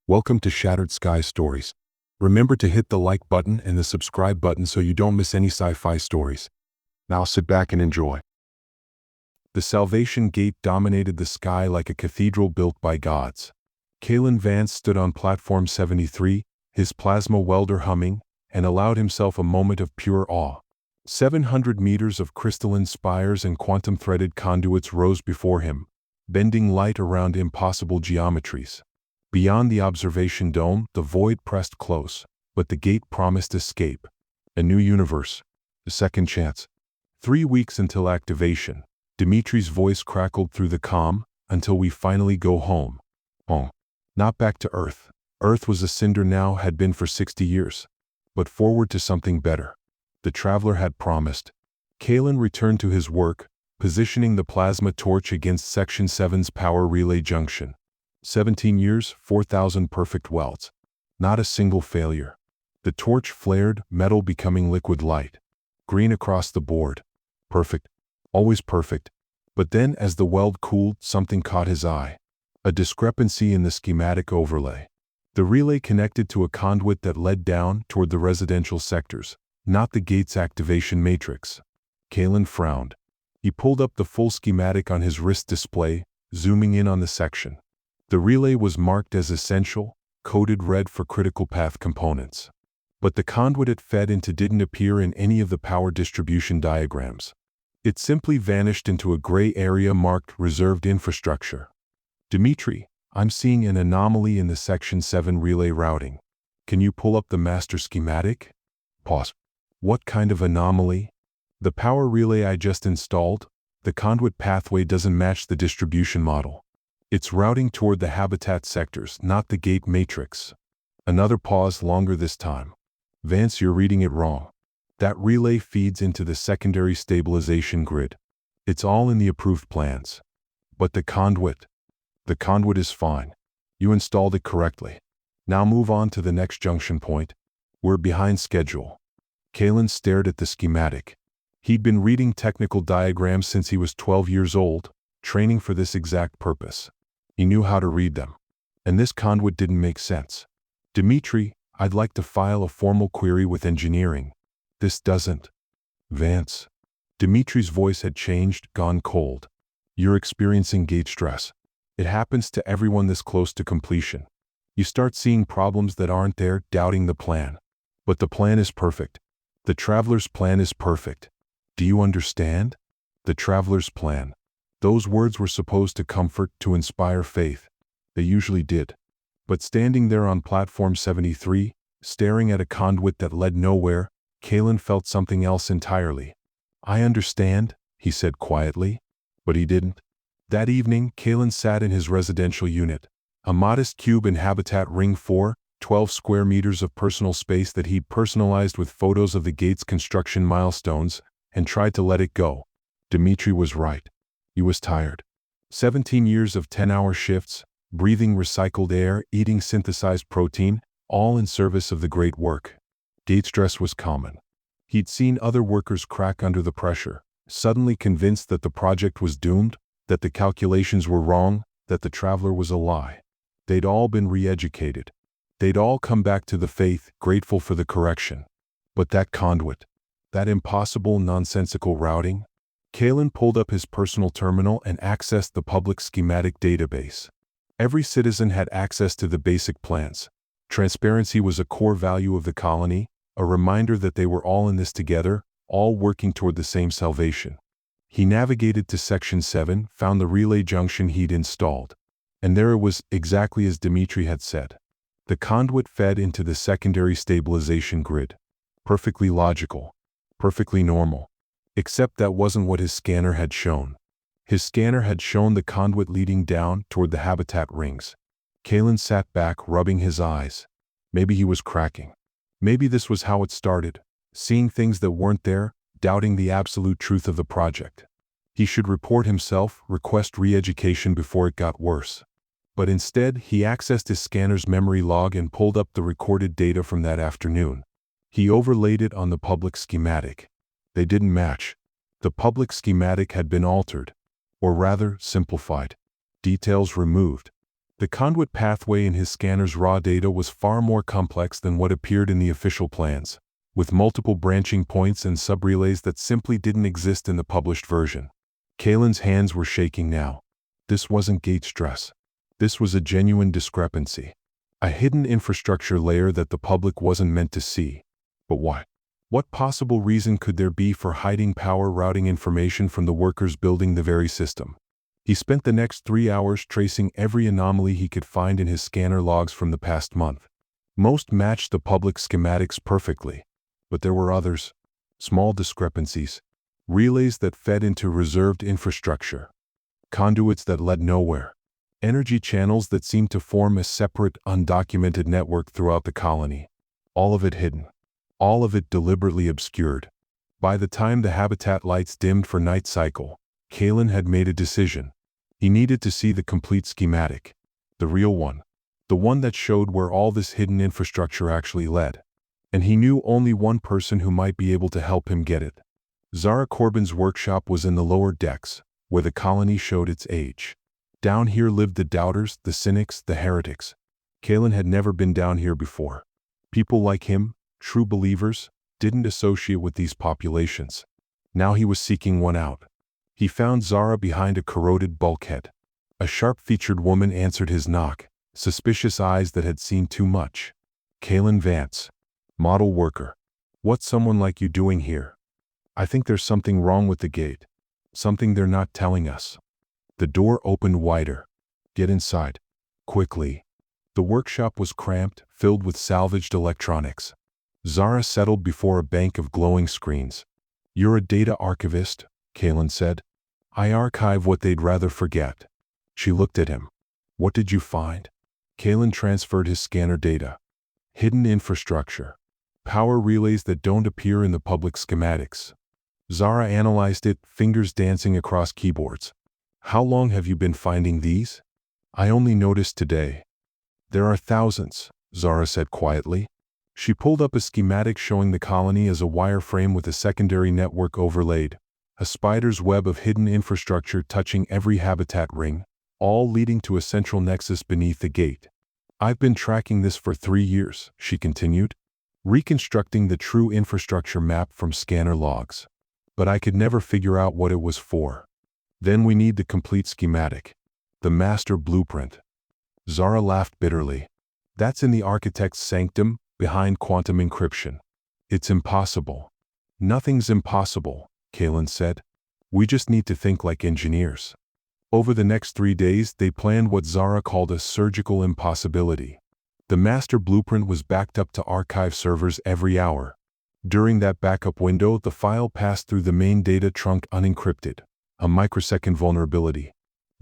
Welcome to Shattered Sky Stories. Remember to hit the like button and the subscribe button so you don't miss any sci-fi stories. Now sit back and enjoy. The Salvation Gate dominated the sky like a cathedral built by gods. Kalen Vance stood on platform 73, his plasma welder humming, and allowed himself a moment of pure awe. 700 meters of crystalline spires and quantum-threaded conduits rose before him, bending light around impossible geometries. Beyond the observation dome, the void pressed close, but the gate promised escape. A new universe. A second chance. 3 weeks until activation. Dimitri's voice crackled through the comm, until we finally go home. Home. Not back to Earth. Earth was a cinder now, had been for 60 years. But forward to something better. The traveler had promised. Kalen returned to his work, positioning the plasma torch against Section 7's power relay junction. 17 years, 4,000 perfect welds. Not a single failure. The torch flared, metal becoming liquid light. Green across the board. Perfect. Always perfect. But then, as the weld cooled, something caught his eye. A discrepancy in the schematic overlay. The relay connected to a conduit that led down toward the residential sectors, not the gate's activation matrix. Kalen frowned. He pulled up the full schematic on his wrist display, zooming in on the section. The relay was marked as essential, coded red for critical path components. But the conduit it fed into didn't appear in any of the power distribution diagrams. It simply vanished into a gray area marked Reserved Infrastructure. Dimitri, I'm seeing an anomaly in the Section 7 relay routing. Can you pull up the master schematic? Pause. What kind of anomaly? The power relay I just installed, the conduit pathway doesn't match the distribution model. It's routing toward the habitat sectors, not the gate matrix. Another pause, longer this time. Vance, you're reading it wrong. That relay feeds into the secondary stabilization grid. It's all in the approved plans. But the conduit is fine. You installed it correctly. Now move on to the next junction point. We're behind schedule. Kalen stared at the schematic. He'd been reading technical diagrams since he was 12 years old, training for this exact purpose. He knew how to read them. And this conduit didn't make sense. Dimitri, I'd like to file a formal query with engineering. This doesn't. Vance. Dimitri's voice had changed, gone cold. You're experiencing gate stress. It happens to everyone this close to completion. You start seeing problems that aren't there, doubting the plan. But the plan is perfect. The traveler's plan is perfect. Do you understand? The traveler's plan. Those words were supposed to comfort, to inspire faith. They usually did. But standing there on platform 73, staring at a conduit that led nowhere, Kalen felt something else entirely. I understand, he said quietly. But he didn't. That evening, Kalen sat in his residential unit. A modest cube in Habitat Ring 4, 12 square meters of personal space that he'd personalized with photos of the gate's construction milestones, and tried to let it go. Dimitri was right. He was tired. 17 years of 10-hour shifts, breathing recycled air, eating synthesized protein, all in service of the great work. Gate stress was common. He'd seen other workers crack under the pressure, suddenly convinced that the project was doomed, that the calculations were wrong, that the traveler was a lie. They'd all been re-educated. They'd all come back to the faith, grateful for the correction. But that conduit, that impossible, nonsensical routing. Kalen pulled up his personal terminal and accessed the public schematic database. Every citizen had access to the basic plans. Transparency was a core value of the colony, a reminder that they were all in this together, all working toward the same salvation. He navigated to Section 7, found the relay junction he'd installed. And there it was, exactly as Dimitri had said. The conduit fed into the secondary stabilization grid. Perfectly logical. Perfectly normal. Except that wasn't what his scanner had shown. His scanner had shown the conduit leading down toward the habitat rings. Kalen sat back, rubbing his eyes. Maybe he was cracking. Maybe this was how it started, seeing things that weren't there, doubting the absolute truth of the project. He should report himself, request re-education before it got worse. But instead, he accessed his scanner's memory log and pulled up the recorded data from that afternoon. He overlaid it on the public schematic. They didn't match. The public schematic had been altered, or rather, simplified. Details removed. The conduit pathway in his scanner's raw data was far more complex than what appeared in the official plans, with multiple branching points and subrelays that simply didn't exist in the published version. Kalen's hands were shaking now. This wasn't gate stress. This was a genuine discrepancy. A hidden infrastructure layer that the public wasn't meant to see. But why? What possible reason could there be for hiding power routing information from the workers building the very system? He spent the next 3 hours tracing every anomaly he could find in his scanner logs from the past month. Most matched the public schematics perfectly, but there were others. Small discrepancies. Relays that fed into reserved infrastructure. Conduits that led nowhere. Energy channels that seemed to form a separate, undocumented network throughout the colony. All of it hidden. All of it deliberately obscured. By the time the habitat lights dimmed for night cycle, Kalen had made a decision. He needed to see the complete schematic. The real one. The one that showed where all this hidden infrastructure actually led. And he knew only one person who might be able to help him get it. Zara Corbin's workshop was in the lower decks, where the colony showed its age. Down here lived the doubters, the cynics, the heretics. Kalen had never been down here before. People like him, true believers, didn't associate with these populations. Now he was seeking one out. He found Zara behind a corroded bulkhead. A sharp-featured woman answered his knock, suspicious eyes that had seen too much. Kalen Vance. Model worker. What's someone like you doing here? I think there's something wrong with the gate. Something they're not telling us. The door opened wider. Get inside. Quickly. The workshop was cramped, filled with salvaged electronics. Zara settled before a bank of glowing screens. You're a data archivist, Kalen said. I archive what they'd rather forget. She looked at him. What did you find? Kalen transferred his scanner data. Hidden infrastructure. Power relays that don't appear in the public schematics. Zara analyzed it, fingers dancing across keyboards. How long have you been finding these? I only noticed today. There are thousands, Zara said quietly. She pulled up a schematic showing the colony as a wireframe with a secondary network overlaid. A spider's web of hidden infrastructure touching every habitat ring, all leading to a central nexus beneath the gate. I've been tracking this for 3 years, she continued, reconstructing the true infrastructure map from scanner logs. But I could never figure out what it was for. Then we need the complete schematic. The master blueprint. Zara laughed bitterly. That's in the architect's sanctum, behind quantum encryption. It's impossible. Nothing's impossible, Kalen said. We just need to think like engineers. Over the next 3 days, they planned what Zara called a surgical impossibility. The master blueprint was backed up to archive servers every hour. During that backup window, the file passed through the main data trunk unencrypted. A microsecond vulnerability.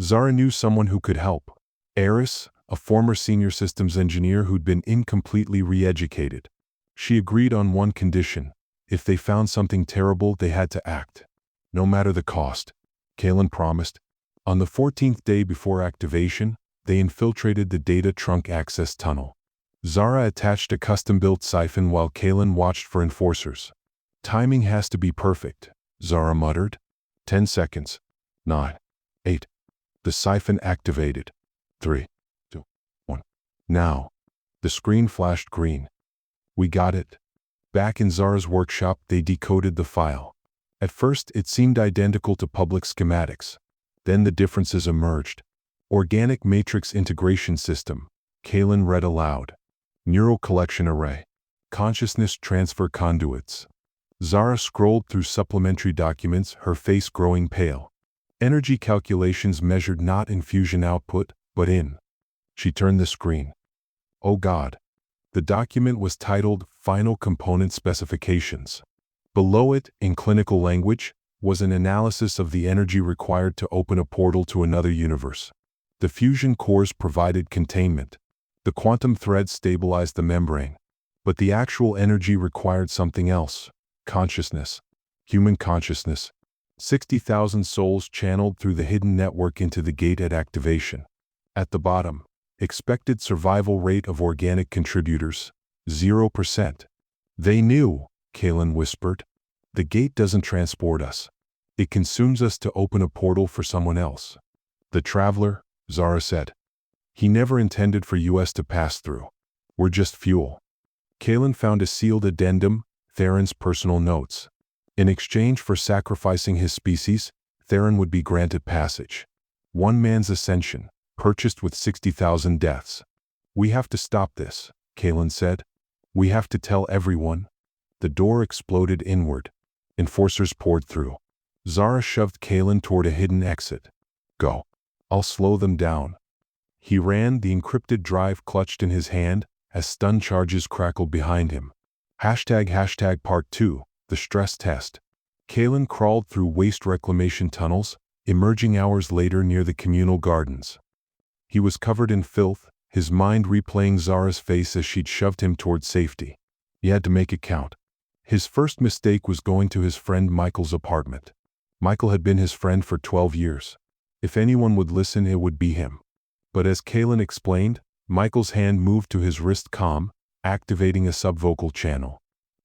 Zara knew someone who could help. Eris, a former senior systems engineer who'd been incompletely re-educated. She agreed on one condition. If they found something terrible, they had to act. No matter the cost. Kalen promised. On the 14th day before activation, they infiltrated the data trunk access tunnel. Zara attached a custom-built siphon while Kalen watched for enforcers. Timing has to be perfect, Zara muttered. 10 seconds. 9. 8. The siphon activated. 3. 2. 1. Now. The screen flashed green. We got it. Back in Zara's workshop, they decoded the file. At first, it seemed identical to public schematics. Then the differences emerged. Organic matrix integration system. Kalen read aloud. Neural collection array. Consciousness transfer conduits. Zara scrolled through supplementary documents, her face growing pale. Energy calculations measured not in fusion output, but in. She turned the screen. Oh God. The document was titled Final Component Specifications. Below it, in clinical language, was an analysis of the energy required to open a portal to another universe. The fusion cores provided containment. The quantum threads stabilized the membrane. But the actual energy required something else. Consciousness. Human consciousness. 60,000 souls channeled through the hidden network into the gate at activation. At the bottom, expected survival rate of organic contributors, 0%. They knew, Kalen whispered. The gate doesn't transport us. It consumes us to open a portal for someone else. The traveler, Zara said. He never intended for US to pass through. We're just fuel. Kalen found a sealed addendum, Theron's personal notes. In exchange for sacrificing his species, Theron would be granted passage. One man's ascension, purchased with 60,000 deaths. We have to stop this, Kalen said. We have to tell everyone. The door exploded inward. Enforcers poured through. Zara shoved Kalen toward a hidden exit. Go. I'll slow them down. He ran, the encrypted drive clutched in his hand, as stun charges crackled behind him. ## Part 2, the stress test. Kalen crawled through waste reclamation tunnels, emerging hours later near the communal gardens. He was covered in filth, his mind replaying Zara's face as she'd shoved him toward safety. He had to make it count. His first mistake was going to his friend Michael's apartment. Michael had been his friend for 12 years. If anyone would listen, it would be him. But as Kalen explained, Michael's hand moved to his wrist comm, activating a subvocal channel.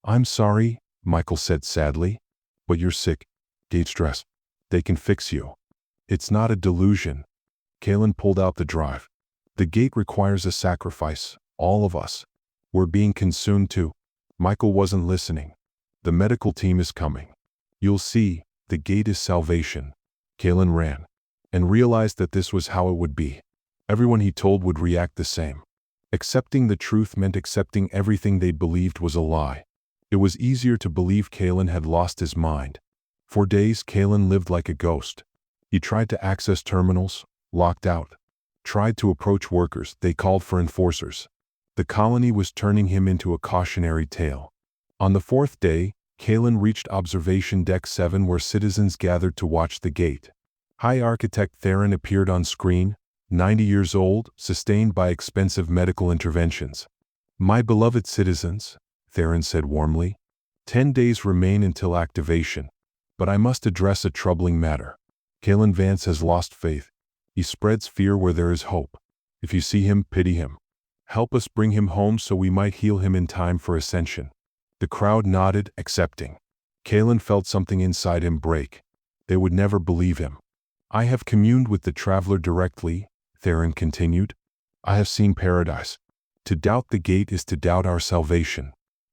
I'm sorry, Michael said sadly, but you're sick. Gate stress. They can fix you. It's not a delusion. Kalen pulled out the drive. The gate requires a sacrifice, all of us. We're being consumed too. Michael wasn't listening. The medical team is coming. You'll see, the gate is salvation. Kalen ran, and realized that this was how it would be. Everyone he told would react the same. Accepting the truth meant accepting everything they'd believed was a lie. It was easier to believe Kalen had lost his mind. For days, Kalen lived like a ghost. He tried to access terminals, locked out. Tried to approach workers, they called for enforcers. The colony was turning him into a cautionary tale. On the fourth day, Kalen reached Observation Deck 7 where citizens gathered to watch the gate. High Architect Theron appeared on screen, 90 years old, sustained by expensive medical interventions. My beloved citizens, Theron said warmly, 10 days remain until activation. But I must address a troubling matter. Kalen Vance has lost faith. He spreads fear where there is hope. If you see him, pity him. Help us bring him home so we might heal him in time for ascension. The crowd nodded, accepting. Kalen felt something inside him break. They would never believe him. I have communed with the traveler directly, Theron continued. I have seen paradise. To doubt the gate is to doubt our salvation.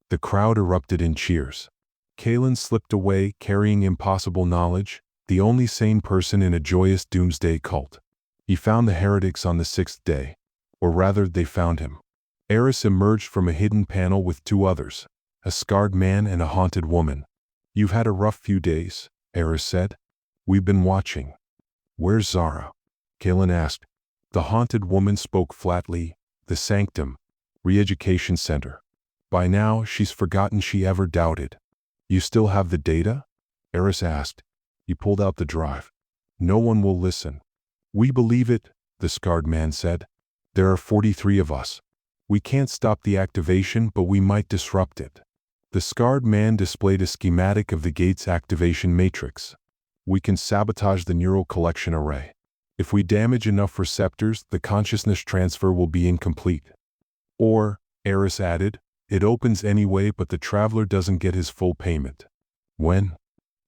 The crowd erupted in cheers. Kalen slipped away, carrying impossible knowledge, the only sane person in a joyous doomsday cult. He found the heretics on the 6th day. Or rather, they found him. Eris emerged from a hidden panel with 2 others, a scarred man and a haunted woman. You've had a rough few days, Eris said. We've been watching. Where's Zara? Kalen asked. The haunted woman spoke flatly. The Sanctum, Re-Education Center. By now, she's forgotten she ever doubted. You still have the data? Eris asked. He pulled out the drive. No one will listen. We believe it, the scarred man said. There are 43 of us. We can't stop the activation, but we might disrupt it. The scarred man displayed a schematic of the gate's activation matrix. We can sabotage the neural collection array. If we damage enough receptors, the consciousness transfer will be incomplete. Or, Eris added, it opens anyway, but the traveler doesn't get his full payment. When?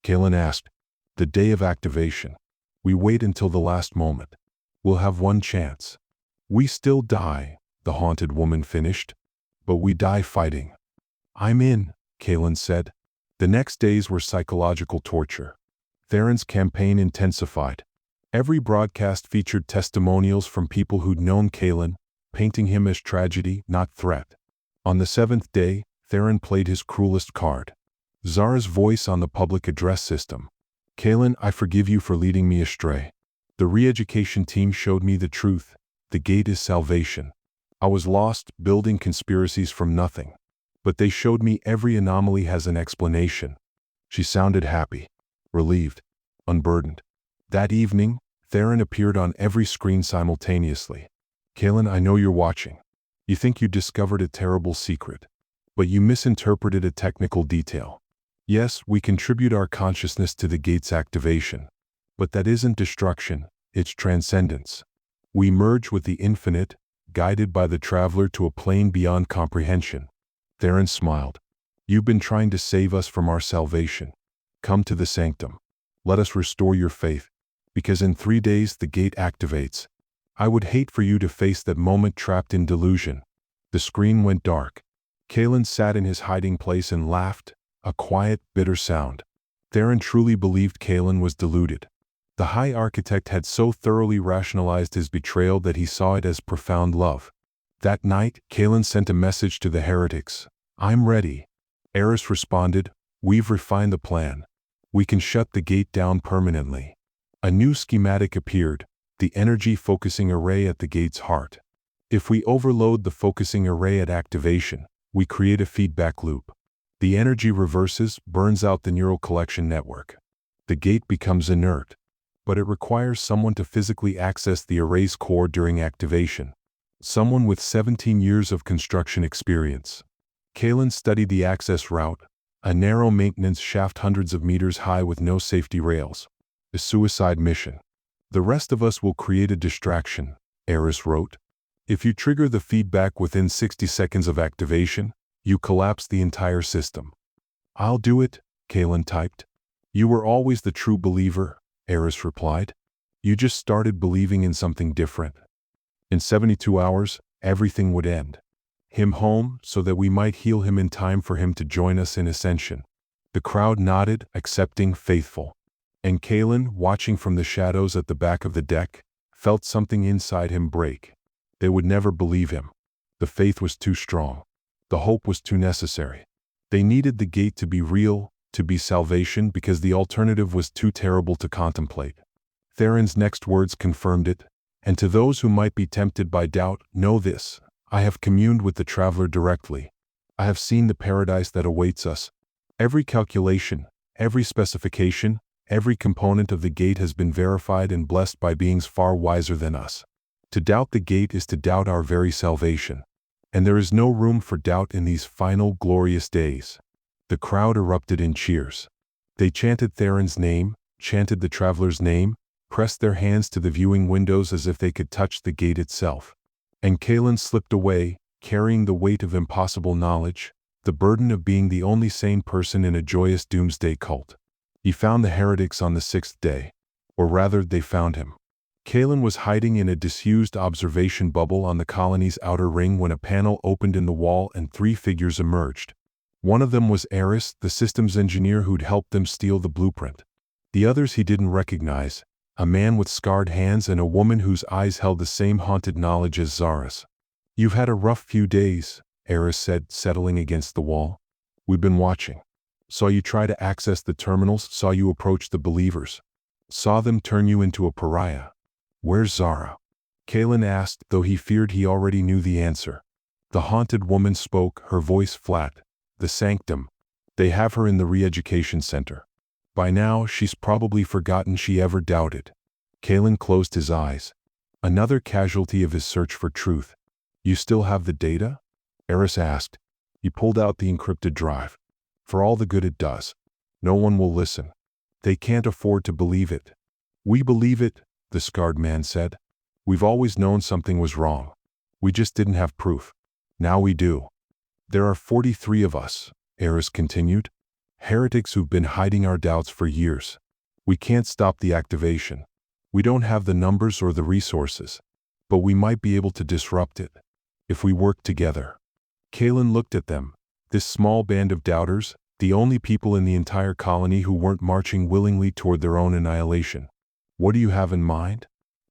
Kalen asked. The day of activation. We wait until the last moment. We'll have one chance. We still die, the haunted woman finished. But we die fighting. I'm in, Kalen said. The next days were psychological torture. Theron's campaign intensified. Every broadcast featured testimonials from people who'd known Kalen, painting him as tragedy, not threat. On the 7th day, Theron played his cruelest card. Zara's voice on the public address system. Kalen, I forgive you for leading me astray. The re-education team showed me the truth. The gate is salvation. I was lost, building conspiracies from nothing. But they showed me every anomaly has an explanation. She sounded happy, relieved, unburdened. That evening, Theron appeared on every screen simultaneously. Kalen, I know you're watching. You think you discovered a terrible secret. But you misinterpreted a technical detail. Yes, we contribute our consciousness to the gate's activation. But that isn't destruction, it's transcendence. We merge with the infinite, guided by the traveler to a plane beyond comprehension. Theron smiled. You've been trying to save us from our salvation. Come to the sanctum. Let us restore your faith. Because in 3 days the gate activates. I would hate for you to face that moment trapped in delusion. The screen went dark. Kalen sat in his hiding place and laughed, a quiet, bitter sound. Theron truly believed Kalen was deluded. The High Architect had so thoroughly rationalized his betrayal that he saw it as profound love. That night, Kalen sent a message to the heretics. "I'm ready." Eris responded, "We've refined the plan. We can shut the gate down permanently." A new schematic appeared, the energy focusing array at the gate's heart. If we overload the focusing array at activation, we create a feedback loop. The energy reverses, burns out the neural collection network. The gate becomes inert. But it requires someone to physically access the array's core during activation. Someone with 17 years of construction experience. Kalen studied the access route, a narrow maintenance shaft hundreds of meters high with no safety rails. A suicide mission. "The rest of us will create a distraction," Eris wrote. "If you trigger the feedback within 60 seconds of activation, you collapse the entire system." "I'll do it," Kalen typed. "You were always the true believer," Eris replied. "You just started believing in something different." In 72 hours, everything would end. Him home, so that we might heal him in time for him to join us in ascension. The crowd nodded, accepting, faithful. And Kalen, watching from the shadows at the back of the deck, felt something inside him break. They would never believe him. The faith was too strong. The hope was too necessary. They needed the gate to be real, to be salvation, because the alternative was too terrible to contemplate. Theron's next words confirmed it. "And to those who might be tempted by doubt, know this: I have communed with the traveler directly. I have seen the paradise that awaits us. Every calculation, every specification, every component of the gate has been verified and blessed by beings far wiser than us. To doubt the gate is to doubt our very salvation. And there is no room for doubt in these final glorious days." The crowd erupted in cheers. They chanted Theron's name, chanted the traveler's name, pressed their hands to the viewing windows as if they could touch the gate itself. And Kalen slipped away, carrying the weight of impossible knowledge, the burden of being the only sane person in a joyous doomsday cult. He found the heretics on the 6th day. Or rather, they found him. Kalen was hiding in a disused observation bubble on the colony's outer ring when a panel opened in the wall and 3 figures emerged. One of them was Eris, the systems engineer who'd helped them steal the blueprint. The others he didn't recognize, a man with scarred hands and a woman whose eyes held the same haunted knowledge as Zara's. "You've had a rough few days," Eris said, settling against the wall. "We've been watching. Saw you try to access the terminals, saw you approach the believers. Saw them turn you into a pariah. Where's Zara?" Kalen asked, though he feared he already knew the answer. The haunted woman spoke, her voice flat. "The sanctum. They have her in the re-education center. By now, she's probably forgotten she ever doubted." Kalen closed his eyes. Another casualty of his search for truth. "You still have the data?" Eris asked. He pulled out the encrypted drive. "For all the good it does. No one will listen. They can't afford to believe it." "We believe it," the scarred man said. "We've always known something was wrong. We just didn't have proof. Now we do." "There are 43 of us," Eris continued. "Heretics who've been hiding our doubts for years. We can't stop the activation. We don't have the numbers or the resources. But we might be able to disrupt it. If we work together." Kalen looked at them. This small band of doubters, the only people in the entire colony who weren't marching willingly toward their own annihilation. "What do you have in mind?"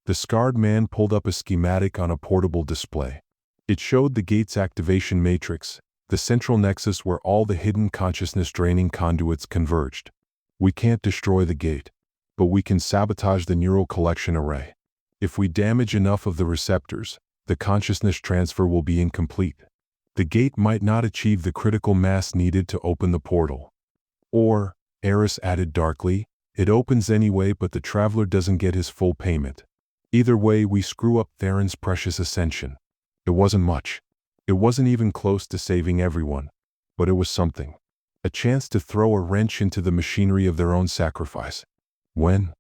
The scarred man pulled up a schematic on a portable display. It showed the gate's activation matrix, the central nexus where all the hidden consciousness-draining conduits converged. "We can't destroy the gate, but we can sabotage the neural collection array. If we damage enough of the receptors, the consciousness transfer will be incomplete. The gate might not achieve the critical mass needed to open the portal. Or," Eris added darkly, "it opens anyway but the traveler doesn't get his full payment. Either way, we screw up Theron's precious ascension." It wasn't much. It wasn't even close to saving everyone. But it was something. A chance to throw a wrench into the machinery of their own sacrifice. "When?"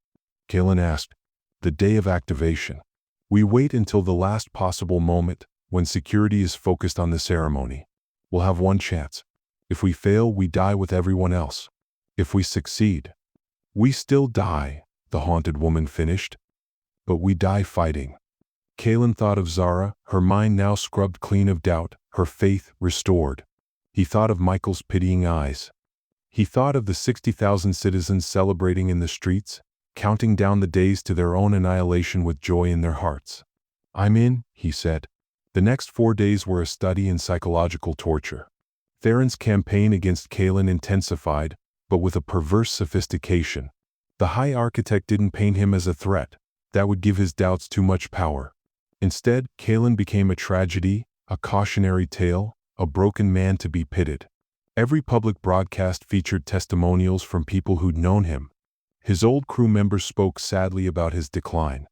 Kalen asked. "The day of activation. We wait until the last possible moment, when security is focused on the ceremony. We'll have one chance. If we fail, we die with everyone else. If we succeed, we still die," the haunted woman finished. "But we die fighting." Kalen thought of Zara, her mind now scrubbed clean of doubt, her faith restored. He thought of Michael's pitying eyes. He thought of the 60,000 citizens celebrating in the streets, counting down the days to their own annihilation with joy in their hearts. "I'm in," he said. The next 4 days were a study in psychological torture. Theron's campaign against Kalen intensified, but with a perverse sophistication. The High Architect didn't paint him as a threat. That would give his doubts too much power. Instead, Kalen became a tragedy, a cautionary tale, a broken man to be pitied. Every public broadcast featured testimonials from people who'd known him. His old crew members spoke sadly about his decline.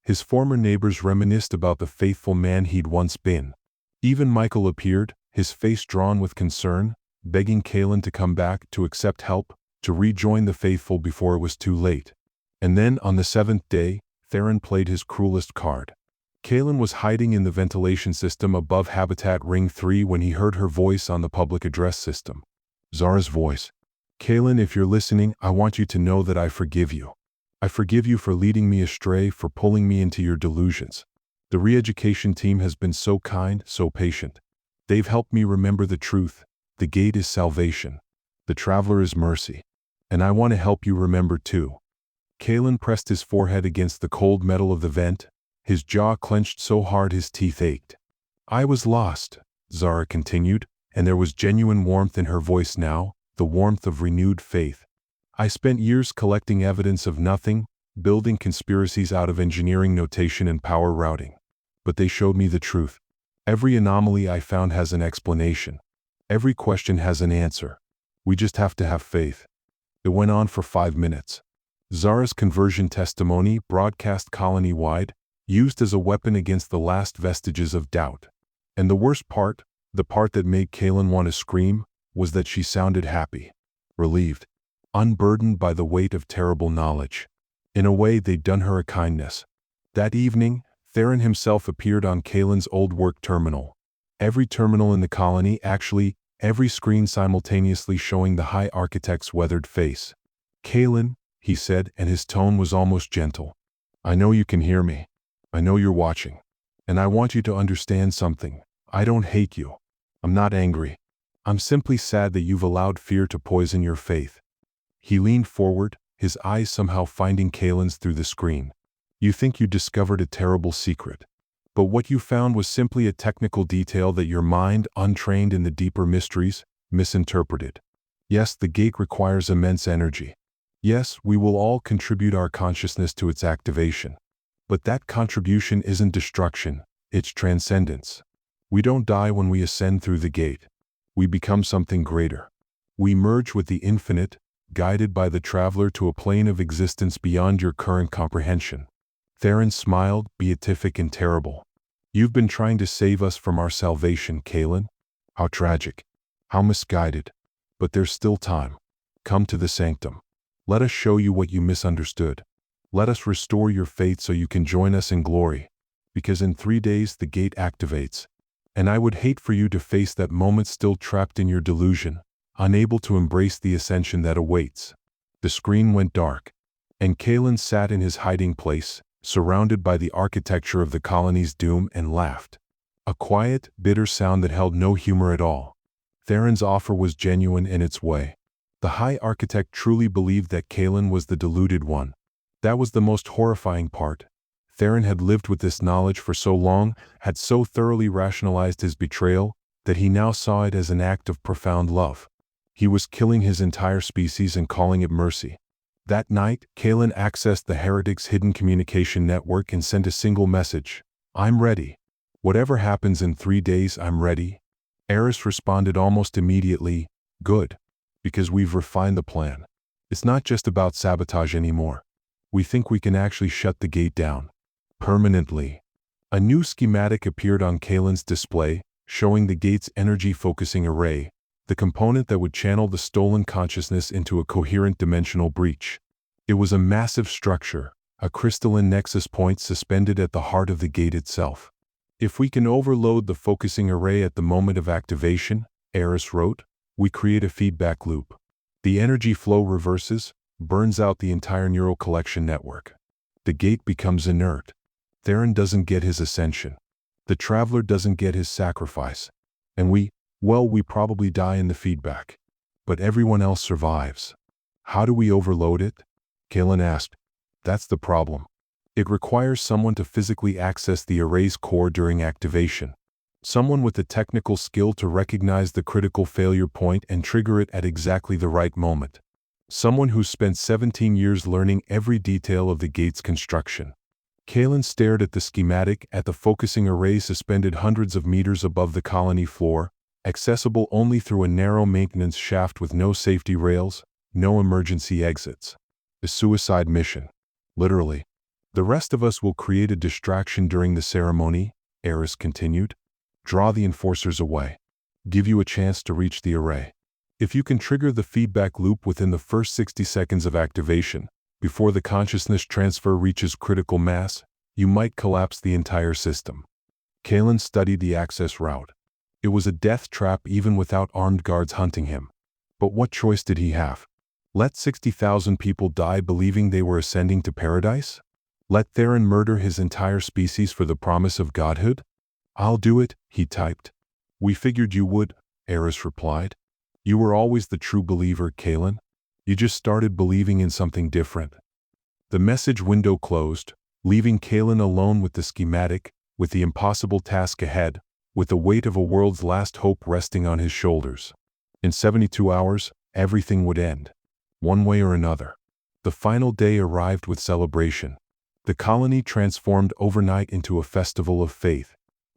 His former neighbors reminisced about the faithful man he'd once been. Even Michael appeared, his face drawn with concern, begging Kalen to come back, to accept help, to rejoin the faithful before it was too late. And then, on the 7th day, Theron played his cruelest card. Kalen was hiding in the ventilation system above Habitat Ring 3 when he heard her voice on the public address system. Zara's voice. "Kalen, if you're listening, I want you to know that I forgive you. I forgive you for leading me astray, for pulling me into your delusions. The re-education team has been so kind, so patient. They've helped me remember the truth. The gate is salvation. The traveler is mercy. And I want to help you remember too." Kalen pressed his forehead against the cold metal of the vent, his jaw clenched so hard his teeth ached. "I was lost," Zara continued, and there was genuine warmth in her voice now, the warmth of renewed faith. "I spent years collecting evidence of nothing, building conspiracies out of engineering notation and power routing. But they showed me the truth. Every anomaly I found has an explanation. Every question has an answer. We just have to have faith." It went on for 5 minutes. Zara's conversion testimony, broadcast colony-wide, used as a weapon against the last vestiges of doubt. And the worst part, the part that made Kalen want to scream, was that she sounded happy, relieved, unburdened by the weight of terrible knowledge. In a way, they'd done her a kindness. That evening, Theron himself appeared on Kalen's old work terminal. Every terminal in the colony, actually, every screen simultaneously showing the High Architect's weathered face. "Kalen," he said, and his tone was almost gentle. "I know you can hear me. I know you're watching. And I want you to understand something. I don't hate you. I'm not angry. I'm simply sad that you've allowed fear to poison your faith." He leaned forward, his eyes somehow finding Kalen's through the screen. "You think you discovered a terrible secret. But what you found was simply a technical detail that your mind, untrained in the deeper mysteries, misinterpreted. Yes, the gate requires immense energy. Yes, we will all contribute our consciousness to its activation. But that contribution isn't destruction, it's transcendence. We don't die when we ascend through the gate. We become something greater. We merge with the infinite, guided by the traveler to a plane of existence beyond your current comprehension." Theron smiled, beatific and terrible. "You've been trying to save us from our salvation, Kalen. How tragic. How misguided. But there's still time. Come to the sanctum. Let us show you what you misunderstood. Let us restore your faith so you can join us in glory. Because in 3 days the gate activates. And I would hate for you to face that moment still trapped in your delusion, unable to embrace the ascension that awaits." The screen went dark. And Kalen sat in his hiding place, surrounded by the architecture of the colony's doom, and laughed. A quiet, bitter sound that held no humor at all. Theron's offer was genuine in its way. The High Architect truly believed that Kalen was the deluded one. That was the most horrifying part. Theron had lived with this knowledge for so long, had so thoroughly rationalized his betrayal, that he now saw it as an act of profound love. He was killing his entire species and calling it mercy. That night, Kalen accessed the heretic's hidden communication network and sent a single message: "I'm ready. Whatever happens in 3 days, I'm ready." Eris responded almost immediately, "Good. Because we've refined the plan. It's not just about sabotage anymore. We think we can actually shut the gate down. Permanently." A new schematic appeared on Kalen's display, showing the gate's energy-focusing array, the component that would channel the stolen consciousness into a coherent dimensional breach. It was a massive structure, a crystalline nexus point suspended at the heart of the gate itself. "If we can overload the focusing array at the moment of activation," Eris wrote, "we create a feedback loop. The energy flow reverses, burns out the entire neural collection network. The gate becomes inert. Theron doesn't get his ascension. The traveler doesn't get his sacrifice. And we probably die in the feedback. But everyone else survives. How do we overload it? Kalen asked. That's the problem. It requires someone to physically access the array's core during activation. Someone with the technical skill to recognize the critical failure point and trigger it at exactly the right moment. Someone who's spent 17 years learning every detail of the gate's construction. Kalen stared at the schematic at the focusing array suspended hundreds of meters above the colony floor, accessible only through a narrow maintenance shaft with no safety rails, no emergency exits. A suicide mission. Literally. The rest of us will create a distraction during the ceremony, Eris continued. Draw the enforcers away. Give you a chance to reach the array. If you can trigger the feedback loop within the first 60 seconds of activation, before the consciousness transfer reaches critical mass, you might collapse the entire system. Kalen studied the access route. It was a death trap even without armed guards hunting him. But what choice did he have? Let 60,000 people die believing they were ascending to paradise? Let Theron murder his entire species for the promise of godhood? I'll do it, he typed. We figured you would, Eris replied. You were always the true believer, Kalen. You just started believing in something different. The message window closed, leaving Kalen alone with the schematic, with the impossible task ahead, with the weight of a world's last hope resting on his shoulders. In 72 hours, everything would end. One way or another. The final day arrived with celebration. The colony transformed overnight into a festival of faith.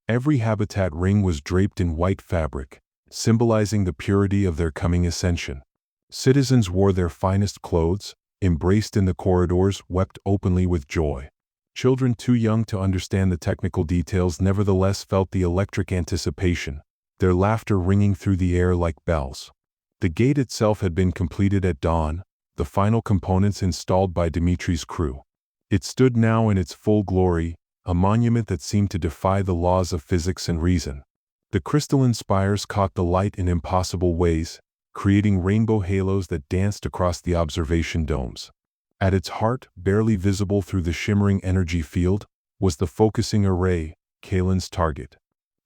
Every habitat ring was draped in white fabric, symbolizing the purity of their coming ascension. Citizens wore their finest clothes, embraced in the corridors, wept openly with joy. Children too young to understand the technical details nevertheless felt the electric anticipation, their laughter ringing through the air like bells. The gate itself had been completed at dawn, the final components installed by Dimitri's crew. It stood now in its full glory, a monument that seemed to defy the laws of physics and reason. The crystalline spires caught the light in impossible ways, creating rainbow halos that danced across the observation domes. At its heart, barely visible through the shimmering energy field, was the focusing array, Kalen's target.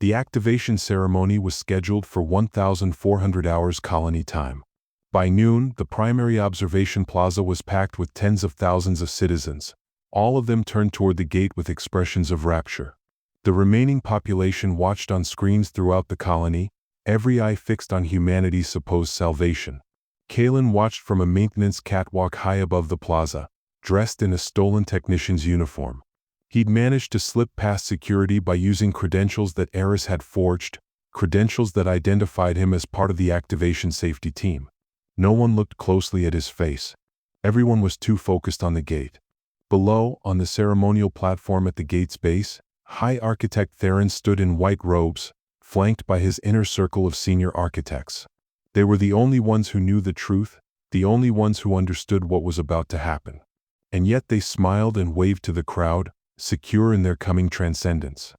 The activation ceremony was scheduled for 1,400 hours colony time. By noon, the primary observation plaza was packed with tens of thousands of citizens. All of them turned toward the gate with expressions of rapture. The remaining population watched on screens throughout the colony, every eye fixed on humanity's supposed salvation. Kalen watched from a maintenance catwalk high above the plaza, dressed in a stolen technician's uniform. He'd managed to slip past security by using credentials that Eris had forged, credentials that identified him as part of the activation safety team. No one looked closely at his face. Everyone was too focused on the gate. Below, on the ceremonial platform at the gate's base, High Architect Theron stood in white robes, flanked by his inner circle of senior architects. They were the only ones who knew the truth, the only ones who understood what was about to happen. And yet they smiled and waved to the crowd, secure in their coming transcendence.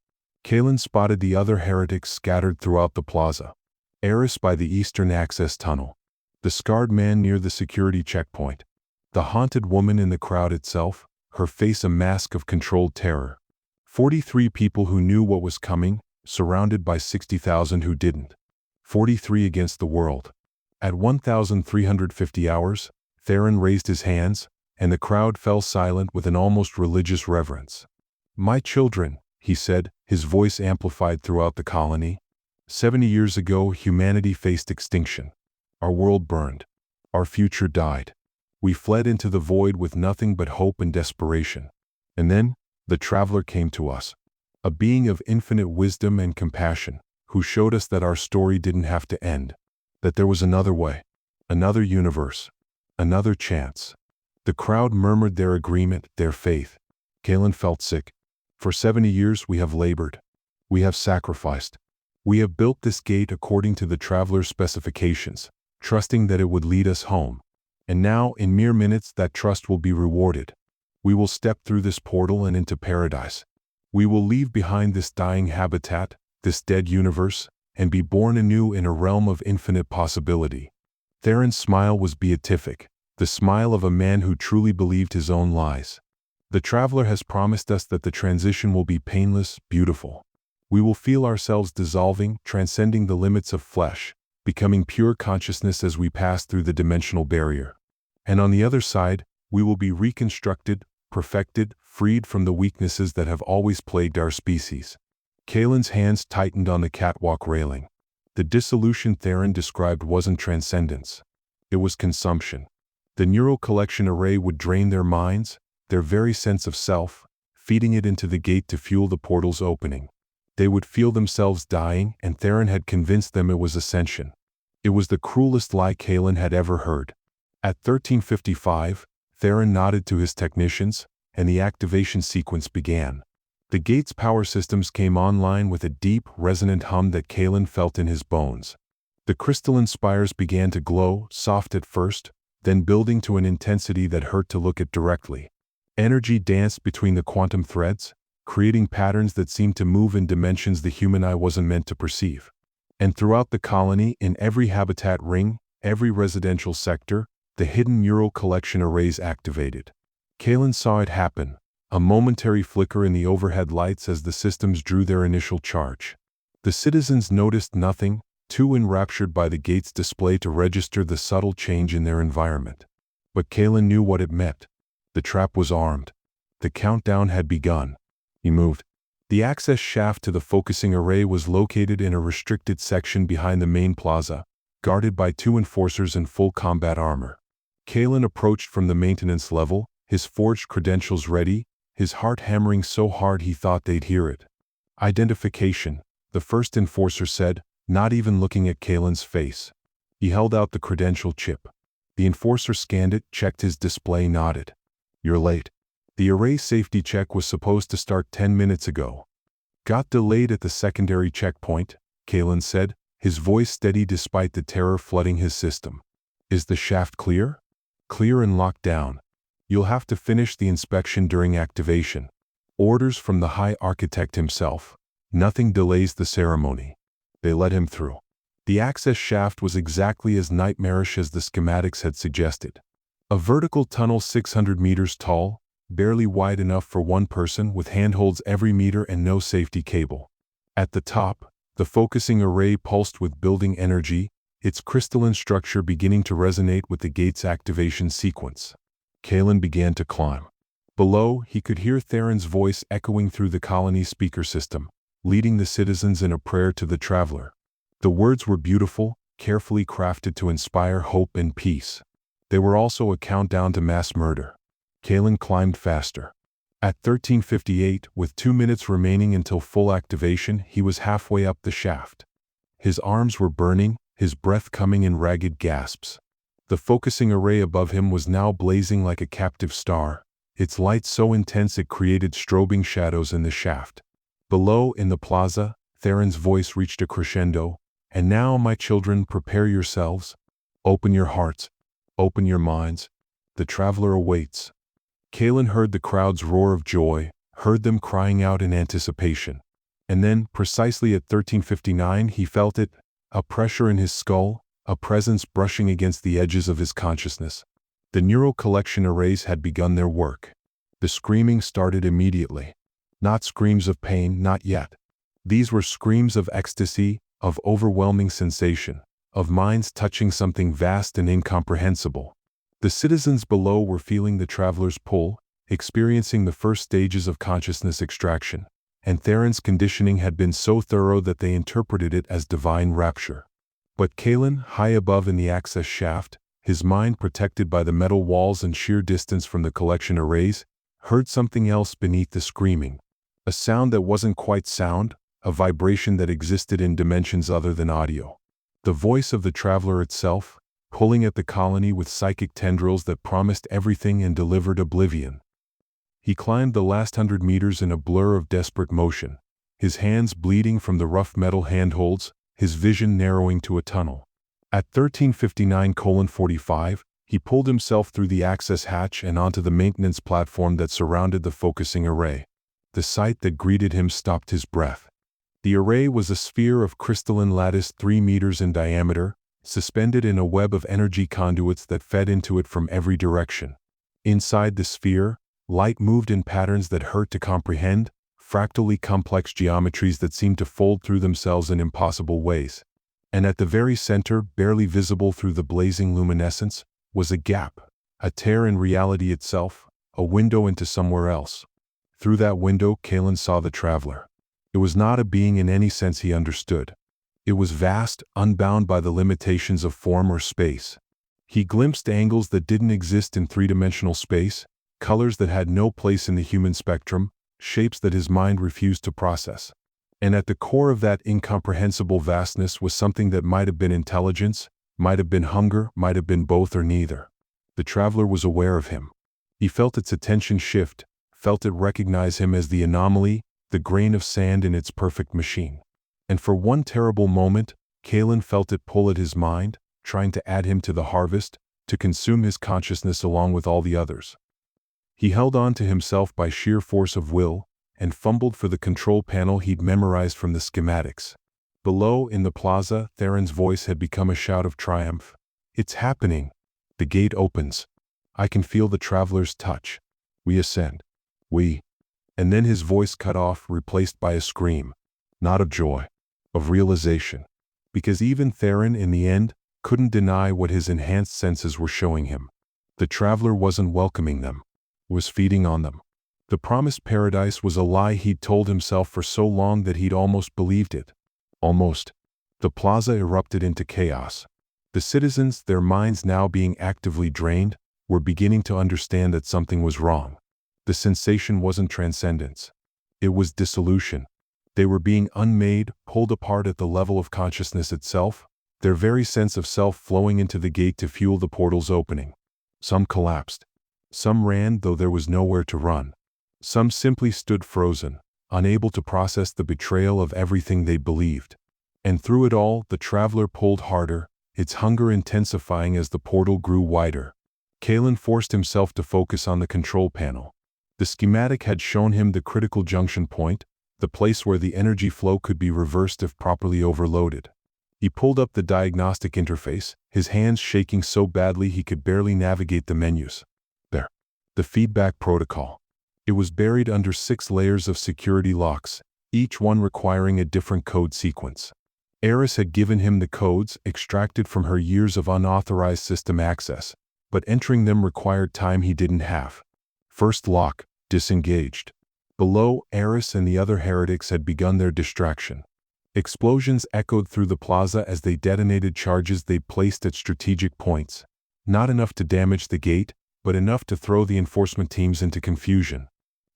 Kalen spotted the other heretics scattered throughout the plaza. Eris by the eastern access tunnel. The scarred man near the security checkpoint. The haunted woman in the crowd itself, her face a mask of controlled terror. 43 people who knew what was coming, surrounded by 60,000 who didn't. 43 against the world. At 1,350 hours, Theron raised his hands, and the crowd fell silent with an almost religious reverence. My children, he said, his voice amplified throughout the colony. 70 years ago, humanity faced extinction. Our world burned. Our future died. We fled into the void with nothing but hope and desperation. And then, the traveler came to us. A being of infinite wisdom and compassion, who showed us that our story didn't have to end. That there was another way. Another universe. Another chance. The crowd murmured their agreement, their faith. Kalen felt sick. For 70 years we have labored. We have sacrificed. We have built this gate according to the traveler's specifications, trusting that it would lead us home. And now, in mere minutes, that trust will be rewarded. We will step through this portal and into paradise. We will leave behind this dying habitat, this dead universe, and be born anew in a realm of infinite possibility. Theron's smile was beatific, the smile of a man who truly believed his own lies. The traveler has promised us that the transition will be painless, beautiful. We will feel ourselves dissolving, transcending the limits of flesh, becoming pure consciousness as we pass through the dimensional barrier. And on the other side, we will be reconstructed, perfected, freed from the weaknesses that have always plagued our species. Kalen's hands tightened on the catwalk railing. The dissolution Theron described wasn't transcendence. It was consumption. The neural collection array would drain their minds, their very sense of self, feeding it into the gate to fuel the portal's opening. They would feel themselves dying, and Theron had convinced them it was ascension. It was the cruelest lie Kalen had ever heard. At 1355, Theron nodded to his technicians, and the activation sequence began. The gate's power systems came online with a deep, resonant hum that Kalen felt in his bones. The crystalline spires began to glow, soft at first, then building to an intensity that hurt to look at directly. Energy danced between the quantum threads, creating patterns that seemed to move in dimensions the human eye wasn't meant to perceive. And throughout the colony, in every habitat ring, every residential sector, the hidden neural collection arrays activated. Kalen saw it happen, a momentary flicker in the overhead lights as the systems drew their initial charge. The citizens noticed nothing, too enraptured by the gate's display to register the subtle change in their environment. But Kalen knew what it meant. The trap was armed. The countdown had begun. He moved. The access shaft to the focusing array was located in a restricted section behind the main plaza, guarded by 2 enforcers in full combat armor. Kalen approached from the maintenance level, his forged credentials ready, his heart hammering so hard he thought they'd hear it. Identification, the first enforcer said, not even looking at Kalen's face. He held out the credential chip. The enforcer scanned it, checked his display, nodded. You're late. The array safety check was supposed to start 10 minutes ago. Got delayed at the secondary checkpoint, Kalen said, his voice steady despite the terror flooding his system. Is the shaft clear? Clear and locked down. You'll have to finish the inspection during activation. Orders from the High Architect himself. Nothing delays the ceremony. They let him through. The access shaft was exactly as nightmarish as the schematics had suggested. A vertical tunnel 600 meters tall, barely wide enough for one person with handholds every meter and no safety cable. At the top, the focusing array pulsed with building energy, its crystalline structure beginning to resonate with the gate's activation sequence. Kalen began to climb. Below, he could hear Theron's voice echoing through the colony's speaker system, leading the citizens in a prayer to the traveler. The words were beautiful, carefully crafted to inspire hope and peace. They were also a countdown to mass murder. Kalen climbed faster. At 1358, with 2 minutes remaining until full activation, he was halfway up the shaft. His arms were burning, his breath coming in ragged gasps. The focusing array above him was now blazing like a captive star, its light so intense it created strobing shadows in the shaft. Below, in the plaza, Theron's voice reached a crescendo. And now, my children, prepare yourselves. Open your hearts. Open your minds. The traveler awaits. Kalen heard the crowd's roar of joy, heard them crying out in anticipation. And then, precisely at 1359, he felt it, a pressure in his skull, a presence brushing against the edges of his consciousness. The neural collection arrays had begun their work. The screaming started immediately. Not screams of pain, not yet. These were screams of ecstasy, of overwhelming sensation, of minds touching something vast and incomprehensible. The citizens below were feeling the traveler's pull, experiencing the first stages of consciousness extraction, and Theron's conditioning had been so thorough that they interpreted it as divine rapture. But Kalen, high above in the access shaft, his mind protected by the metal walls and sheer distance from the collection arrays, heard something else beneath the screaming. A sound that wasn't quite sound, a vibration that existed in dimensions other than audio. The voice of the traveler itself, pulling at the colony with psychic tendrils that promised everything and delivered oblivion. He climbed the last 100 meters in a blur of desperate motion, his hands bleeding from the rough metal handholds, his vision narrowing to a tunnel. At 1359:45, he pulled himself through the access hatch and onto the maintenance platform that surrounded the focusing array. The sight that greeted him stopped his breath. The array was a sphere of crystalline lattice 3 meters in diameter, suspended in a web of energy conduits that fed into it from every direction. Inside the sphere, Light moved in patterns that hurt to comprehend, fractally complex geometries that seemed to fold through themselves in impossible ways. And at the very center, barely visible through the blazing luminescence, was a gap, a tear in reality itself, a window into somewhere else. Through that window, Kalen saw the traveler. It was not a being in any sense he understood. It was vast, unbound by the limitations of form or space. He glimpsed angles that didn't exist in three-dimensional space, colors that had no place in the human spectrum, shapes that his mind refused to process. And at the core of that incomprehensible vastness was something that might have been intelligence, might have been hunger, might have been both or neither. The traveler was aware of him. He felt its attention shift, felt it recognize him as the anomaly, the grain of sand in its perfect machine. And for one terrible moment, Kalen felt it pull at his mind, trying to add him to the harvest, to consume his consciousness along with all the others. He held on to himself by sheer force of will, and fumbled for the control panel he'd memorized from the schematics. Below, in the plaza, Theron's voice had become a shout of triumph. "It's happening. The gate opens. I can feel the traveler's touch. We ascend. We..." And then his voice cut off, replaced by a scream. Not of joy. Of realization. Because even Theron, in the end, couldn't deny what his enhanced senses were showing him. The traveler wasn't welcoming them. Was feeding on them. The promised paradise was a lie he'd told himself for so long that he'd almost believed it. Almost. The plaza erupted into chaos. The citizens, their minds now being actively drained, were beginning to understand that something was wrong. The sensation wasn't transcendence. It was dissolution. They were being unmade, pulled apart at the level of consciousness itself, their very sense of self flowing into the gate to fuel the portal's opening. Some collapsed. Some ran, though there was nowhere to run. Some simply stood frozen, unable to process the betrayal of everything they believed. And through it all, the traveler pulled harder, its hunger intensifying as the portal grew wider. Kalen forced himself to focus on the control panel. The schematic had shown him the critical junction point, the place where the energy flow could be reversed if properly overloaded. He pulled up the diagnostic interface, his hands shaking so badly he could barely navigate the menus. There. The feedback protocol. It was buried under 6 layers of security locks, each one requiring a different code sequence. Eris had given him the codes, extracted from her years of unauthorized system access, but entering them required time he didn't have. First lock, disengaged. Below, Eris and the other heretics had begun their distraction. Explosions echoed through the plaza as they detonated charges they'd placed at strategic points. Not enough to damage the gate, but enough to throw the enforcement teams into confusion.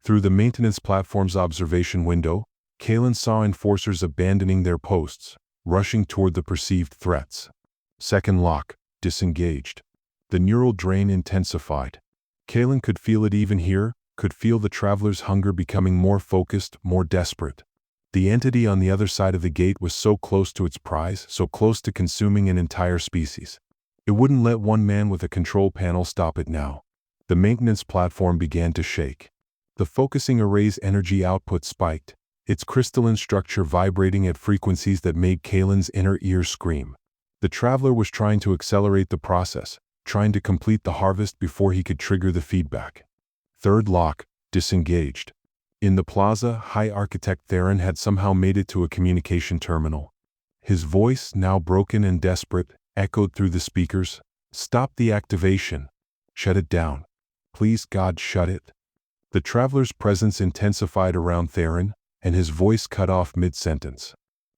Through the maintenance platform's observation window, Kalen saw enforcers abandoning their posts, rushing toward the perceived threats. Second lock, disengaged. The neural drain intensified. Kalen could feel it even here, could feel the traveler's hunger becoming more focused, more desperate. The entity on the other side of the gate was so close to its prize, so close to consuming an entire species. It wouldn't let one man with a control panel stop it now. The maintenance platform began to shake. The focusing array's energy output spiked, its crystalline structure vibrating at frequencies that made Kalen's inner ear scream. The traveler was trying to accelerate the process, trying to complete the harvest before he could trigger the feedback. Third lock, disengaged. In the plaza, High Architect Theron had somehow made it to a communication terminal. His voice, now broken and desperate, echoed through the speakers. "Stop the activation. Shut it down. Please God, shut it." The traveler's presence intensified around Theron, and his voice cut off mid-sentence.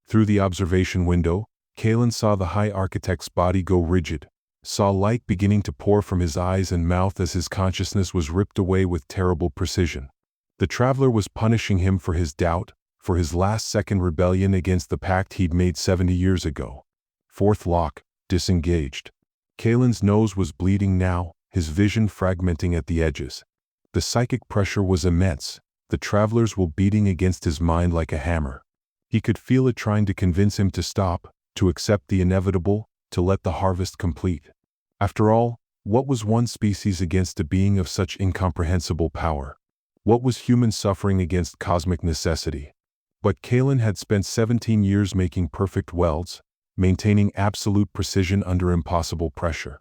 Through the observation window, Kalen saw the High Architect's body go rigid, saw light beginning to pour from his eyes and mouth as his consciousness was ripped away with terrible precision. The traveler was punishing him for his doubt, for his last-second rebellion against the pact he'd made 70 years ago. Fourth lock, disengaged. Kalen's nose was bleeding now, his vision fragmenting at the edges. The psychic pressure was immense, the traveler's will beating against his mind like a hammer. He could feel it trying to convince him to stop, to accept the inevitable, to let the harvest complete. After all, what was one species against a being of such incomprehensible power? What was human suffering against cosmic necessity? But Kalen had spent 17 years making perfect welds, maintaining absolute precision under impossible pressure.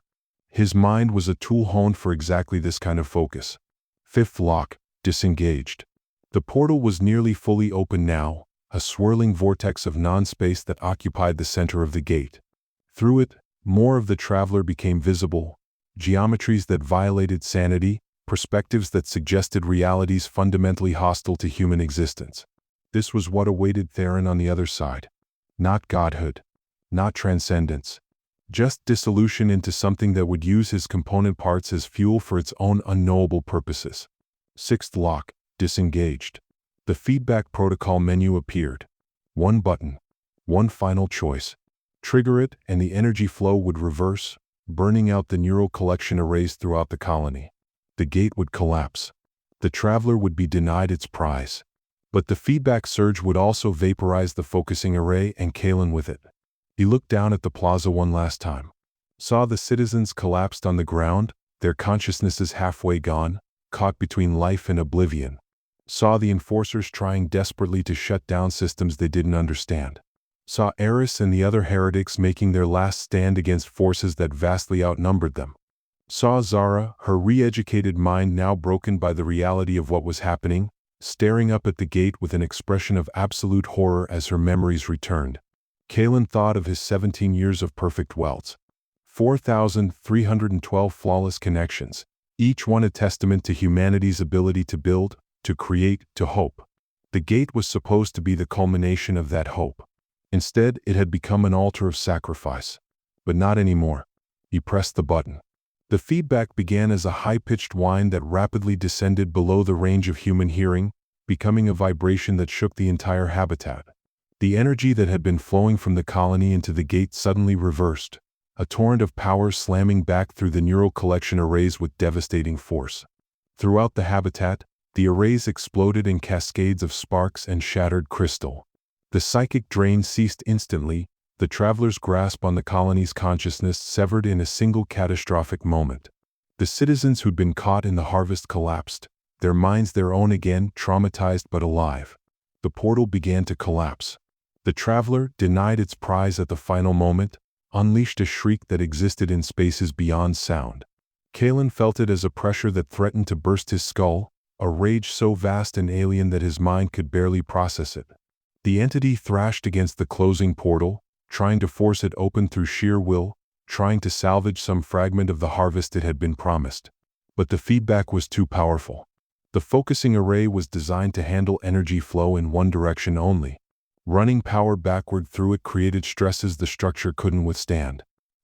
His mind was a tool honed for exactly this kind of focus. Fifth lock, disengaged. The portal was nearly fully open now, a swirling vortex of non-space that occupied the center of the gate. Through it, more of the traveler became visible, geometries that violated sanity, perspectives that suggested realities fundamentally hostile to human existence. This was what awaited Theron on the other side. Not godhood, not transcendence, just dissolution into something that would use his component parts as fuel for its own unknowable purposes. Sixth lock, disengaged. The feedback protocol menu appeared. One button, one final choice. Trigger it and the energy flow would reverse, burning out the neural collection arrays throughout the colony. The gate would collapse. The traveler would be denied its prize. But the feedback surge would also vaporize the focusing array and Kalen with it. He looked down at the plaza one last time. Saw the citizens collapsed on the ground, their consciousnesses halfway gone, caught between life and oblivion. Saw the enforcers trying desperately to shut down systems they didn't understand. Saw Eris and the other heretics making their last stand against forces that vastly outnumbered them. Saw Zara, her re-educated mind now broken by the reality of what was happening, staring up at the gate with an expression of absolute horror as her memories returned. Kalen thought of his 17 years of perfect welds. 4,312 flawless connections, each one a testament to humanity's ability to build, to create, to hope. The gate was supposed to be the culmination of that hope. Instead, it had become an altar of sacrifice. But not anymore. He pressed the button. The feedback began as a high-pitched whine that rapidly descended below the range of human hearing, becoming a vibration that shook the entire habitat. The energy that had been flowing from the colony into the gate suddenly reversed, a torrent of power slamming back through the neural collection arrays with devastating force. Throughout the habitat, the arrays exploded in cascades of sparks and shattered crystal. The psychic drain ceased instantly, the traveler's grasp on the colony's consciousness severed in a single catastrophic moment. The citizens who'd been caught in the harvest collapsed, their minds their own again, traumatized but alive. The portal began to collapse. The traveler, denied its prize at the final moment, unleashed a shriek that existed in spaces beyond sound. Kalen felt it as a pressure that threatened to burst his skull, a rage so vast and alien that his mind could barely process it. The entity thrashed against the closing portal, trying to force it open through sheer will, trying to salvage some fragment of the harvest it had been promised. But the feedback was too powerful. The focusing array was designed to handle energy flow in one direction only. Running power backward through it created stresses the structure couldn't withstand.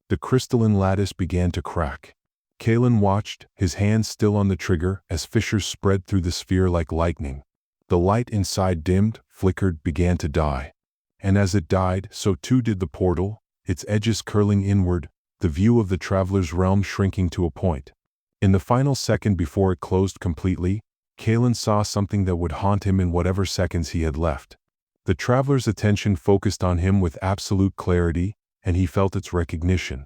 The crystalline lattice began to crack. Kalen watched, his hands still on the trigger, as fissures spread through the sphere like lightning. The light inside dimmed, flickered, began to die. And as it died, so too did the portal, its edges curling inward, the view of the traveler's realm shrinking to a point. In the final second before it closed completely, Kalen saw something that would haunt him in whatever seconds he had left. The traveler's attention focused on him with absolute clarity, and he felt its recognition.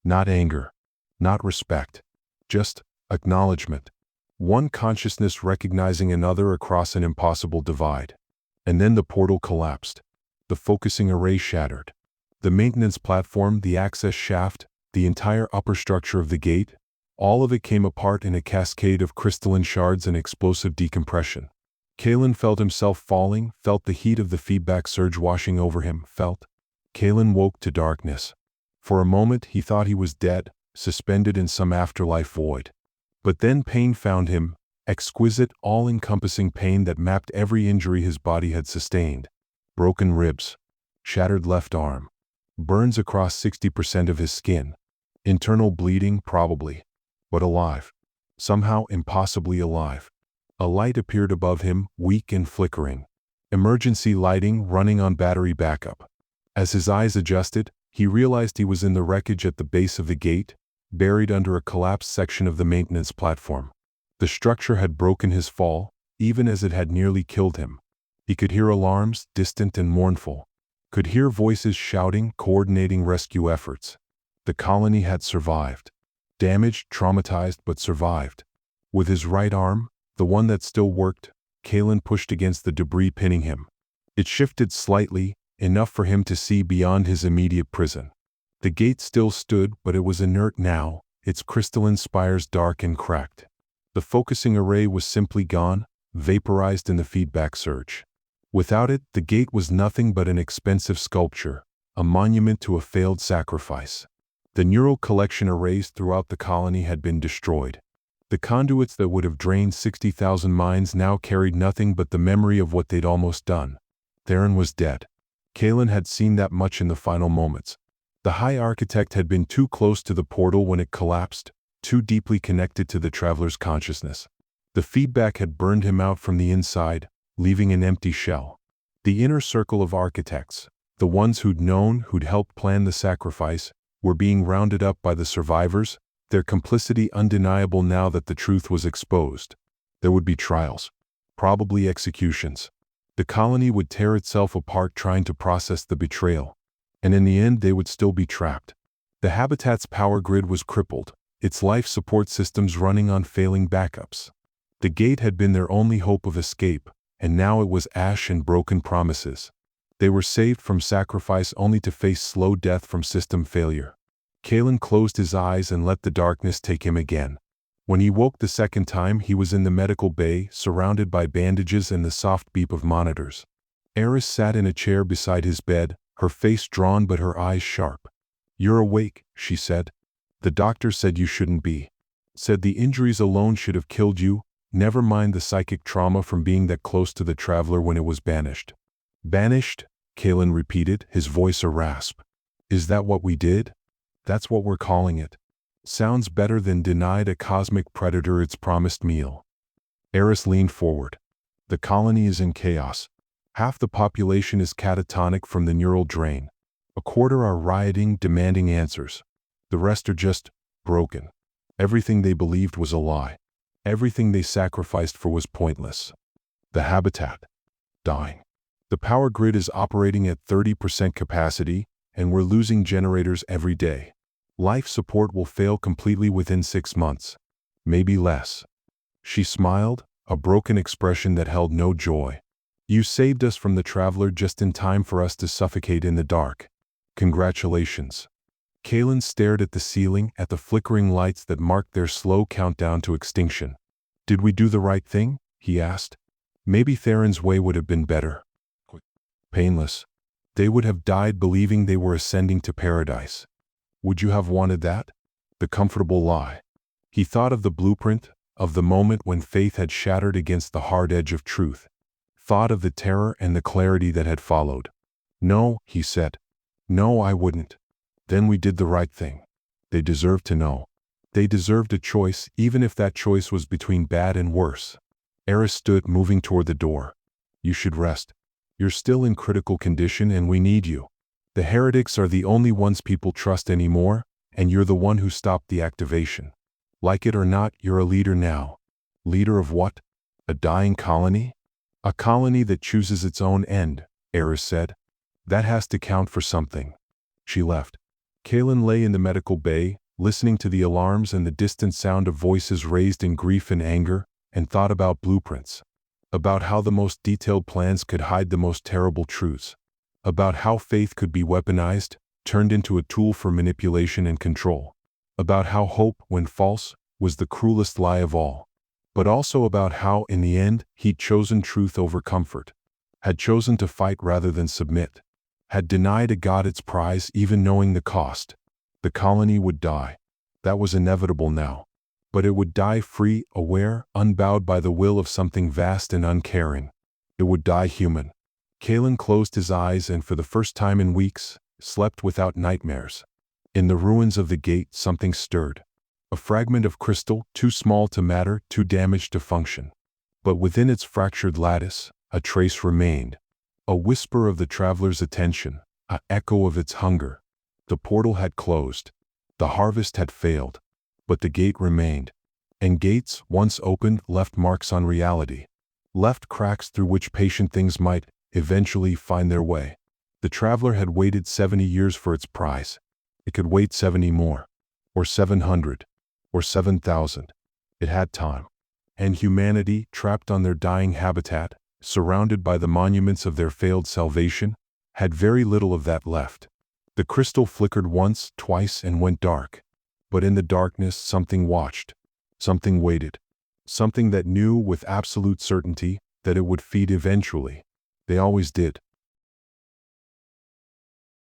Not anger, not respect, just acknowledgement. One consciousness recognizing another across an impossible divide. And then the portal collapsed. The focusing array shattered. The maintenance platform, the access shaft, the entire upper structure of the gate, all of it came apart in a cascade of crystalline shards and explosive decompression. Kalen felt himself falling, felt the heat of the feedback surge washing over him, Kalen woke to darkness. For a moment he thought he was dead, suspended in some afterlife void. But then pain found him, exquisite, all-encompassing pain that mapped every injury his body had sustained. Broken ribs, shattered left arm, burns across 60% of his skin. Internal bleeding, probably. But alive. Somehow impossibly alive. A light appeared above him, weak and flickering. Emergency lighting running on battery backup. As his eyes adjusted, he realized he was in the wreckage at the base of the gate, buried under a collapsed section of the maintenance platform. The structure had broken his fall, even as it had nearly killed him. He could hear alarms, distant and mournful. Could hear voices shouting, coordinating rescue efforts. The colony had survived. Damaged, traumatized, but survived. With his right arm, the one that still worked, Kalen pushed against the debris pinning him. It shifted slightly, enough for him to see beyond his immediate prison. The gate still stood, but it was inert now, its crystalline spires dark and cracked. The focusing array was simply gone, vaporized in the feedback surge. Without it, the gate was nothing but an expensive sculpture, a monument to a failed sacrifice. The neural collection arrays throughout the colony had been destroyed. The conduits that would have drained 60,000 minds now carried nothing but the memory of what they'd almost done. Theron was dead. Kalen had seen that much in the final moments. The High Architect had been too close to the portal when it collapsed, too deeply connected to the traveler's consciousness. The feedback had burned him out from the inside, leaving an empty shell. The inner circle of architects, the ones who'd known, who'd helped plan the sacrifice, were being rounded up by the survivors, their complicity undeniable now that the truth was exposed. There would be trials, probably executions. The colony would tear itself apart trying to process the betrayal. And in the end they would still be trapped. The habitat's power grid was crippled, its life support systems running on failing backups. The gate had been their only hope of escape, and now it was ash and broken promises. They were saved from sacrifice only to face slow death from system failure. Kalen closed his eyes and let the darkness take him again. When he woke the second time, he was in the medical bay, surrounded by bandages and the soft beep of monitors. Eris sat in a chair beside his bed, her face drawn but her eyes sharp. "You're awake," she said. "The doctor said you shouldn't be. Said the injuries alone should have killed you, never mind the psychic trauma from being that close to the traveler when it was banished." "Banished?" Kalen repeated, his voice a rasp. "Is that what we did?" "That's what we're calling it. Sounds better than denied a cosmic predator its promised meal." Eris leaned forward. "The colony is in chaos. Half the population is catatonic from the neural drain. A quarter are rioting, demanding answers. The rest are just broken. Everything they believed was a lie. Everything they sacrificed for was pointless. The habitat. Dying. The power grid is operating at 30% capacity, and we're losing generators every day. Life support will fail completely within 6 months. Maybe less." She smiled, a broken expression that held no joy. "You saved us from the traveler just in time for us to suffocate in the dark. Congratulations." Kalen stared at the ceiling, at the flickering lights that marked their slow countdown to extinction. "Did we do the right thing?" he asked. "Maybe Theron's way would have been better. Painless. They would have died believing they were ascending to paradise. Would you have wanted that? The comfortable lie." He thought of the blueprint, of the moment when faith had shattered against the hard edge of truth. Thought of the terror and the clarity that had followed. "No," he said. "No, I wouldn't. Then we did the right thing. They deserved to know. They deserved a choice, even if that choice was between bad and worse." Eris stood, moving toward the door. "You should rest. You're still in critical condition and we need you. The heretics are the only ones people trust anymore, and you're the one who stopped the activation. Like it or not, you're a leader now." "Leader of what? A dying colony?" "A colony that chooses its own end," Eris said. "That has to count for something." She left. Kalen lay in the medical bay, listening to the alarms and the distant sound of voices raised in grief and anger, and thought about blueprints. About how the most detailed plans could hide the most terrible truths. About how faith could be weaponized, turned into a tool for manipulation and control. About how hope, when false, was the cruelest lie of all. But also about how, in the end, he'd chosen truth over comfort. Had chosen to fight rather than submit. Had denied a god its prize even knowing the cost. The colony would die. That was inevitable now. But it would die free, aware, unbowed by the will of something vast and uncaring. It would die human. Kalen closed his eyes and for the first time in weeks, slept without nightmares. In the ruins of the gate something stirred. A fragment of crystal, too small to matter, too damaged to function. But within its fractured lattice, a trace remained. A whisper of the traveler's attention, an echo of its hunger. The portal had closed. The harvest had failed. But the gate remained. And gates, once opened, left marks on reality. Left cracks through which patient things might, eventually, find their way. The traveler had waited 70 years for its prize. It could wait 70 more. Or 700. Or 7,000. It had time. And humanity, trapped on their dying habitat, surrounded by the monuments of their failed salvation, had very little of that left. The crystal flickered once, twice, and went dark. But in the darkness something watched. Something waited. something that knew with absolute certainty that it would feed eventually. They always did.